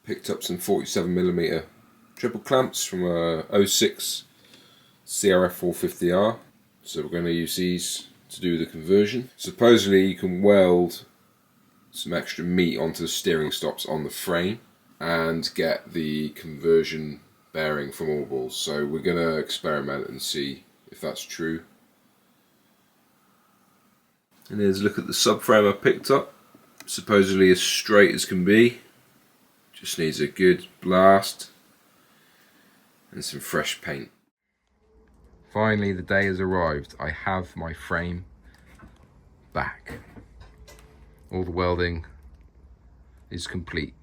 Picked up some 47mm triple clamps from a 06 CRF 450R. So we're going to use these to do the conversion. Supposedly you can weld some extra meat onto the steering stops on the frame and get the conversion bearing from all balls. So we're going to experiment and see if that's true. And here's a look at the subframe I picked up. Supposedly as straight as can be. Just needs a good blast and some fresh paint. Finally, the day has arrived. I have my frame back. All the welding is complete.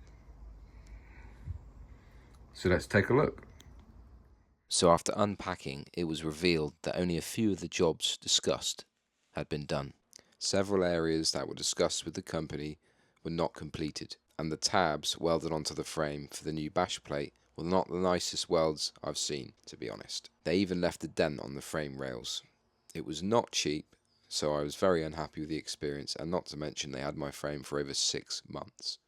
So let's take a look. So after unpacking, it was revealed that only a few of the jobs discussed had been done. Several areas that were discussed with the company were not completed, and the tabs welded onto the frame for the new bash plate were not the nicest welds I've seen, to be honest. They even left a dent on the frame rails. It was not cheap, so I was very unhappy with the experience, and not to mention they had my frame for over 6 months.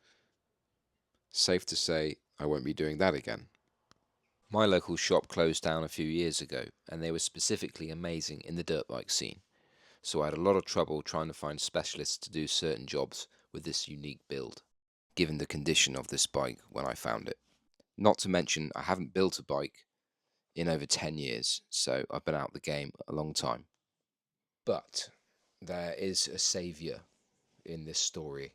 Safe to say, I won't be doing that again. My local shop closed down a few years ago, and they were specifically amazing in the dirt bike scene. So I had a lot of trouble trying to find specialists to do certain jobs with this unique build, given the condition of this bike when I found it. Not to mention, I haven't built a bike in over 10 years, so I've been out the game a long time. But there is a saviour in this story.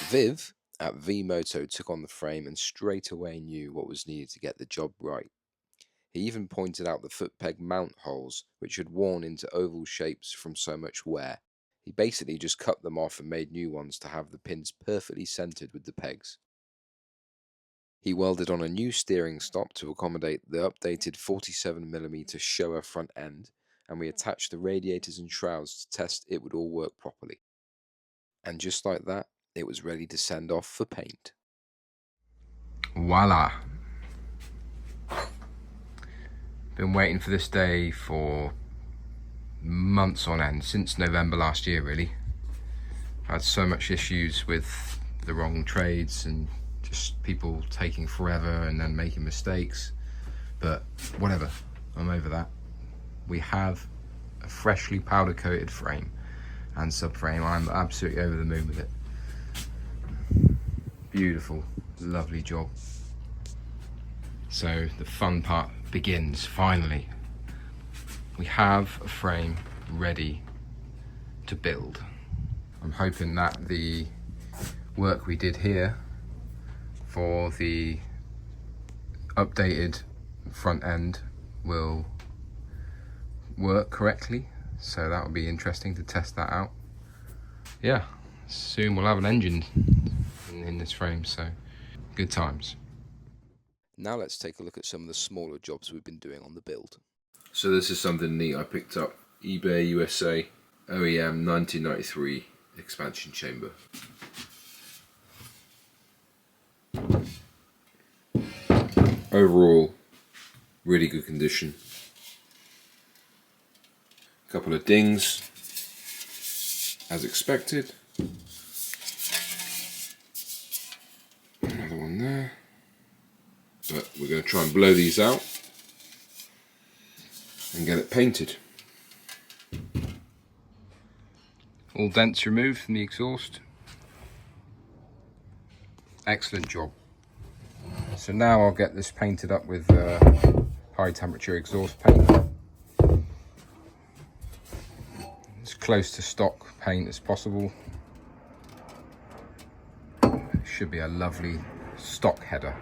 Viv at V-Moto took on the frame and straight away knew what was needed to get the job right. He even pointed out the foot peg mount holes, which had worn into oval shapes from so much wear. He basically just cut them off and made new ones to have the pins perfectly centered with the pegs. He welded on a new steering stop to accommodate the updated 47mm Showa front end, and we attached the radiators and shrouds to test it would all work properly. And just like that, it was ready to send off for paint. Voila! Been waiting for this day for months on end, since November last year really. I had so much issues with the wrong trades and just people taking forever and then making mistakes, but whatever, I'm over that. We have a freshly powder coated frame and subframe. I'm absolutely over the moon with it. Beautiful, lovely job. So the fun part begins, finally. We have a frame ready to build. I'm hoping that the work we did here for the updated front end will work correctly, so that will be interesting to test that out. Yeah, soon we'll have an engine in this frame, so good times. Now let's take a look at some of the smaller jobs we've been doing on the build. So this is something neat I picked up. eBay USA OEM 1993 expansion chamber. Overall, really good condition. A couple of dings, as expected. Another one there. But we're going to try and blow these out and get it painted. All dents removed from the exhaust. Excellent job. So now I'll get this painted up with high temperature exhaust paint. As close to stock paint as possible. It should be a lovely stock header.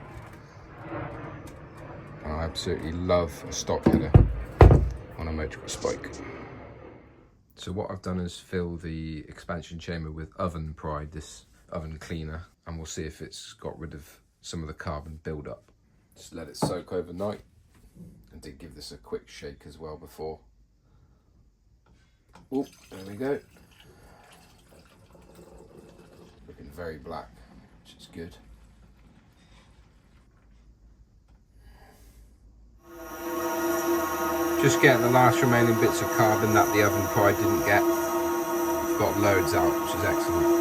I absolutely love a stock header on a motocross bike. So what I've done is fill the expansion chamber with oven pride, this oven cleaner, and we'll see if it's got rid of some of the carbon build-up. Just let it soak overnight, and did give this a quick shake as well before. Oh, there we go. Looking very black, which is good. Just getting the last remaining bits of carbon that the oven pride didn't get. got loads out, which is excellent.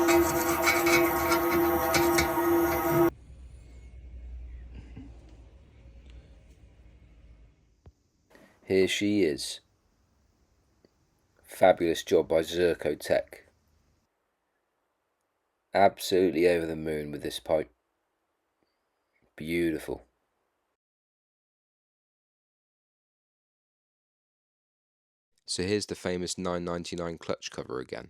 Here she is. Fabulous job by Zerkotech. Absolutely over the moon with this pipe. Beautiful. So here's the famous $9.99 clutch cover again.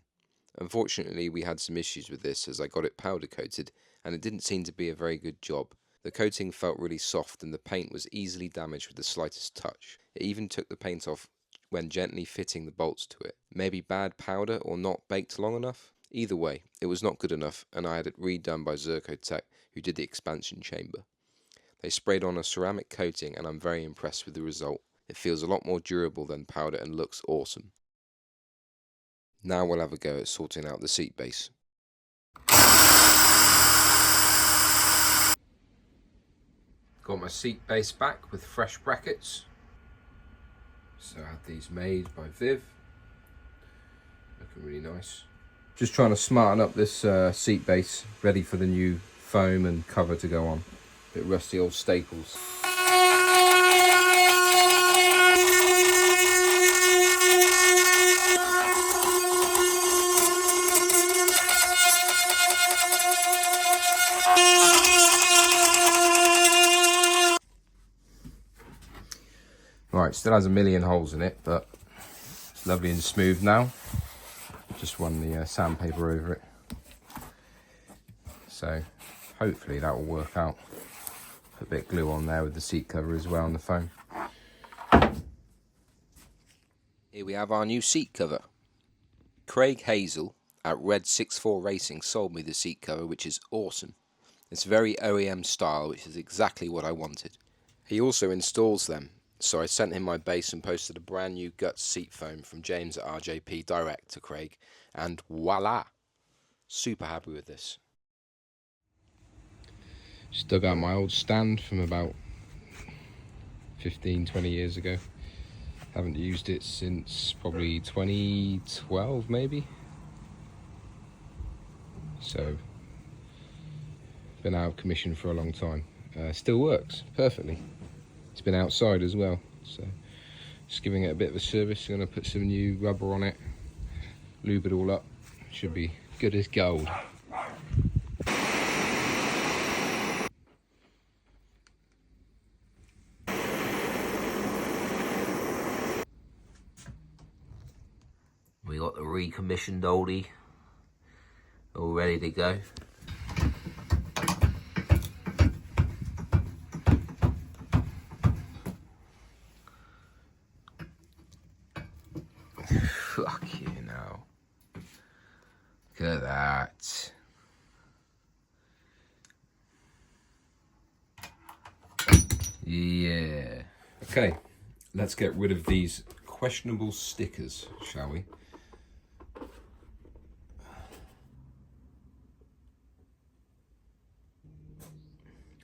Unfortunately, we had some issues with this as I got it powder coated and it didn't seem to be a very good job. The coating felt really soft and the paint was easily damaged with the slightest touch. It even took the paint off when gently fitting the bolts to it. Maybe bad powder or not baked long enough? Either way, it was not good enough and I had it redone by Zerkotech, who did the expansion chamber. They sprayed on a ceramic coating and I'm very impressed with the result. It feels a lot more durable than powder and looks awesome. Now we'll have a go at sorting out the seat base. Got my seat base back with fresh brackets. So I had these made by Viv. Looking really nice. Just trying to smarten up this seat base, ready for the new foam and cover to go on. Bit rusty old staples. Right, still has a million holes in it, but it's lovely and smooth now. Just run the sandpaper over it. So hopefully that will work out. Put a bit of glue on there with the seat cover as well on the foam. Here we have our new seat cover. Craig Hazel at Red 64 Racing sold me the seat cover, which is awesome. It's very OEM style, which is exactly what I wanted. He also installs them, so I sent him my base and posted a brand new Guts seat foam from James at RJP direct to Craig, and voila! Super happy with this. Just dug out my old stand from about 15-20 years ago. Haven't used it since probably 2012 maybe. So been out of commission for a long time. Still works perfectly. It's been outside as well, so just giving it a bit of a service. I'm going to put some new rubber on it, lube it all up. Should be good as gold. We got the recommissioned oldie all ready to go. Fuck you know. Look at that. Yeah. Okay, let's get rid of these questionable stickers, shall we?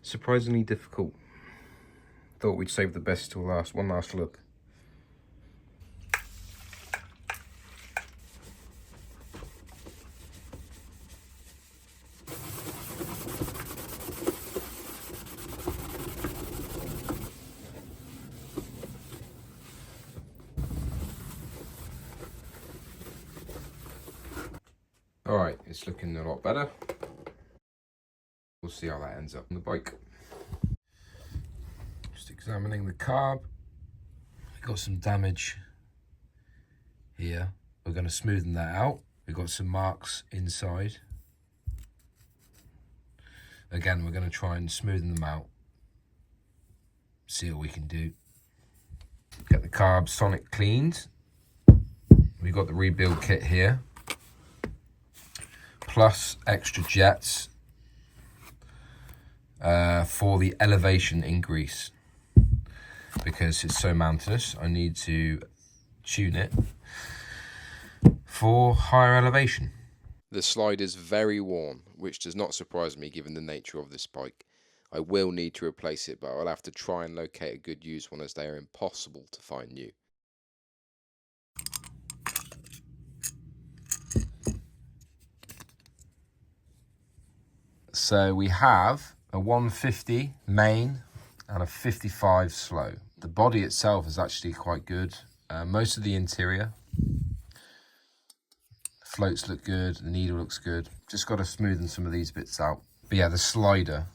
Surprisingly difficult. Thought we'd save the best till last. One last look. Alright, it's looking a lot better. We'll see how that ends up on the bike. Just examining the carb. We've got some damage here. We're going to smoothen that out. We've got some marks inside. Again, we're going to try and smoothen them out. See what we can do. Get the carb sonic cleaned. We've got the rebuild kit here. Plus extra jets for the elevation in grease. Because it's so mountainous, I need to tune it for higher elevation. The slide is very worn, which does not surprise me given the nature of this bike. I will need to replace it, but I'll have to try and locate a good used one as they are impossible to find new. So we have a 150 main and a 55 slow. The body itself is actually quite good. Most of the interior floats look good, the needle looks good. Just got to smoothen some of these bits out. But yeah, the slider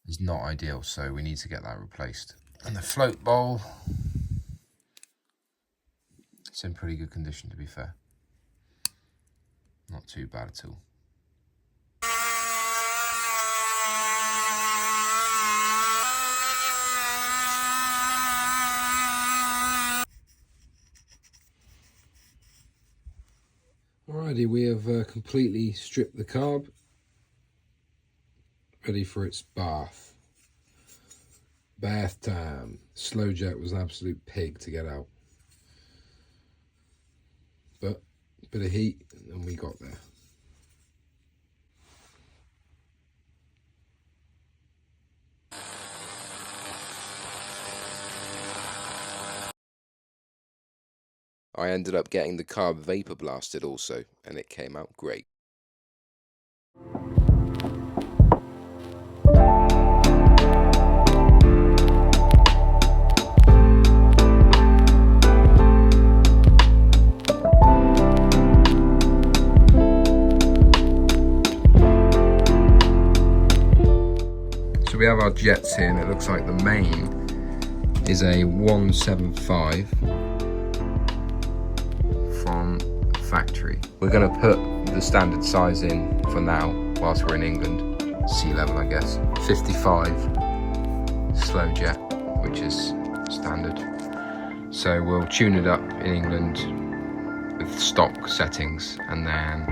is not ideal, so we need to get that replaced. And the float bowl, it's in pretty good condition, to be fair. Not too bad at all. Alrighty, we have completely stripped the carb, ready for its bath. Bath time. Slow jet was an absolute pig to get out. But a bit of heat and we got there. I ended up getting the carb vapor blasted also, and it came out great. So we have our jets here, and it looks like the main is a 175 from factory. We're going to put the standard size in for now whilst we're in England, sea level I guess. 55 slow jet, which is standard. So we'll tune it up in England with stock settings, and then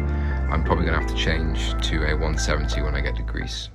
I'm probably going to have to change to a 170 when I get to Greece.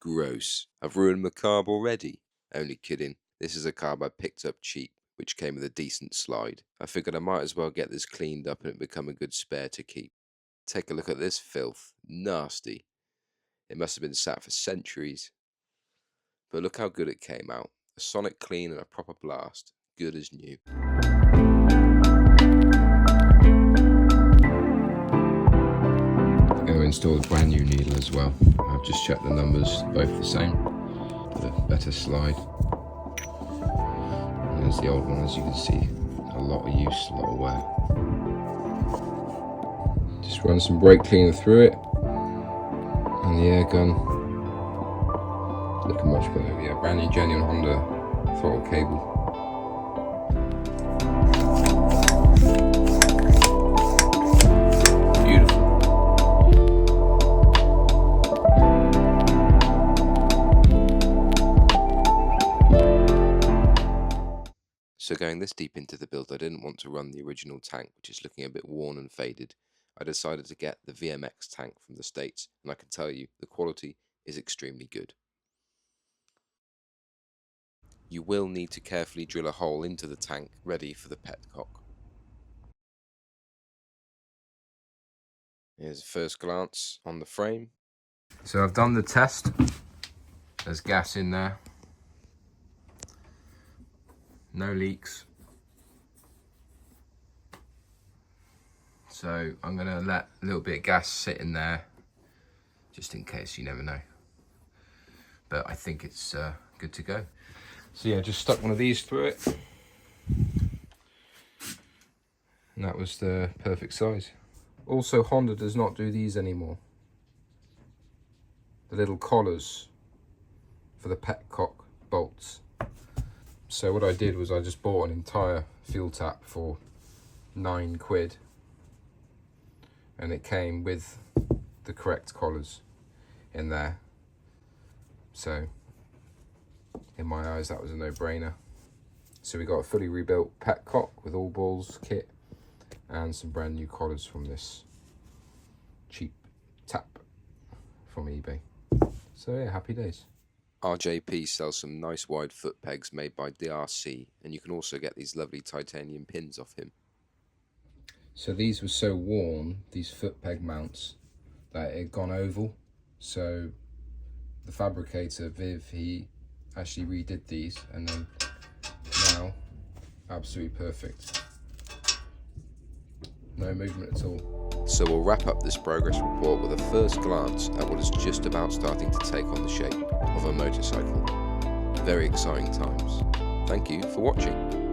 Gross. I've ruined my carb already. Only kidding. This is a carb I picked up cheap, which came with a decent slide. I figured I might as well get this cleaned up and it become a good spare to keep. Take a look at this filth. Nasty. It must have been sat for centuries. But look how good it came out. A sonic clean and a proper blast. Good as new. I'm going to install a brand new needle as well. I've just checked the numbers, both the same, with a better slide. And there's the old one, as you can see. A lot of use, a lot of wear. Just run some brake cleaner through it. And the air gun, looking much better. Yeah, brand new genuine Honda throttle cable. So going this deep into the build, I didn't want to run the original tank, which is looking a bit worn and faded. I decided to get the VMX tank from the States, and I can tell you, the quality is extremely good. You will need to carefully drill a hole into the tank, ready for the petcock. Here's a first glance on the frame. So I've done the test. There's gas in there. No leaks. So I'm going to let a little bit of gas sit in there, just in case, you never know. But I think it's good to go. So yeah, just stuck one of these through it. And that was the perfect size. Also, Honda does not do these anymore. The little collars for the petcock bolts. So what I did was I just bought an entire fuel tap for £9, and it came with the correct collars in there. So in my eyes that was a no-brainer. So we got a fully rebuilt petcock with all balls kit and some brand new collars from this cheap tap from eBay. So yeah, happy days. RJP sells some nice wide foot pegs made by DRC, and you can also get these lovely titanium pins off him. So these were so worn, these foot peg mounts, that it had gone oval. So the fabricator, Viv, he actually redid these, and then now, absolutely perfect. No movement at all. So we'll wrap up this progress report with a first glance at what is just about starting to take on the shape of a motorcycle. Very exciting times. Thank you for watching.